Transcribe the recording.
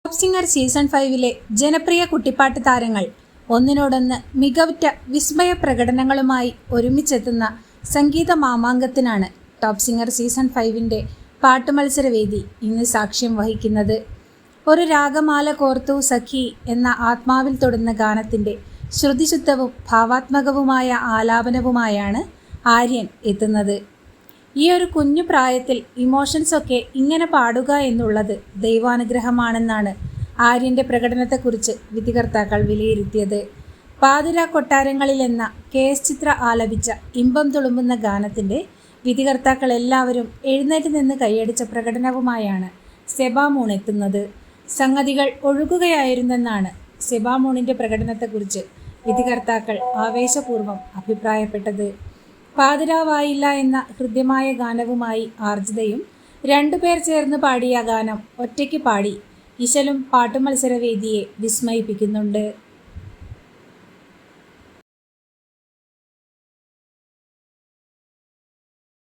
Top singer season 5-ലെ ജനപ്രിയ കുട്ടിപ്പാട്ട് താരങ്ങൾ ഒന്നിനോടൊന്ന് മികവുറ്റ വിസ്മയ പ്രകടനങ്ങളുമായി ഒരുമിച്ചെത്തുന്ന സംഗീത മാമാങ്കത്തിനാണ് ടോപ്പ് സിംഗർ സീസൺ 5-ന്റെ പാട്ടുമത്സരവേദി ഇന്ന് സാക്ഷ്യം വഹിക്കുന്നത്. ഒരു രാഗമാല കോർത്തു സഖി എന്ന ആത്മാവിൽ തൊടുന്ന ഗാനത്തിൻ്റെ ശ്രുതിശുദ്ധവും ഭാവാത്മകവുമായ ആലാപനവുമായാണ് ആര്യൻ എത്തുന്നത്. ഈ ഒരു കുഞ്ഞു പ്രായത്തിൽ ഇമോഷൻസൊക്കെ ഇങ്ങനെ പാടുക എന്നുള്ളത് ദൈവാനുഗ്രഹമാണെന്നാണ് ആര്യൻ്റെ പ്രകടനത്തെക്കുറിച്ച് വിധികർത്താക്കൾ വിലയിരുത്തിയത്. പാതിരാ കൊട്ടാരങ്ങളിൽ എന്ന KS ചിത്ര ആലപിച്ച ഇമ്പം തുളുമ്പുന്ന ഗാനത്തിൻ്റെ വിധികർത്താക്കൾ എല്ലാവരും എഴുന്നേറ്റ് നിന്ന് കൈയടിച്ച പ്രകടനവുമായാണ് സെബാമൂൺ എത്തുന്നത്. സംഗതികൾ ഒഴുകുകയായിരുന്നെന്നാണ് സെബാമൂണിൻ്റെ പ്രകടനത്തെക്കുറിച്ച് വിധികർത്താക്കൾ ആവേശപൂർവ്വം അഭിപ്രായപ്പെട്ടത്. പാതിരാവായില്ല എന്ന ഹൃദ്യമായ ഗാനവുമായി ആർജിതയും രണ്ടുപേർ ചേർന്ന് പാടിയ ഗാനം ഒറ്റയ്ക്ക് പാടി ഇശലും പാട്ടുമത്സരവേദിയെ വിസ്മയിപ്പിക്കുന്നുണ്ട്.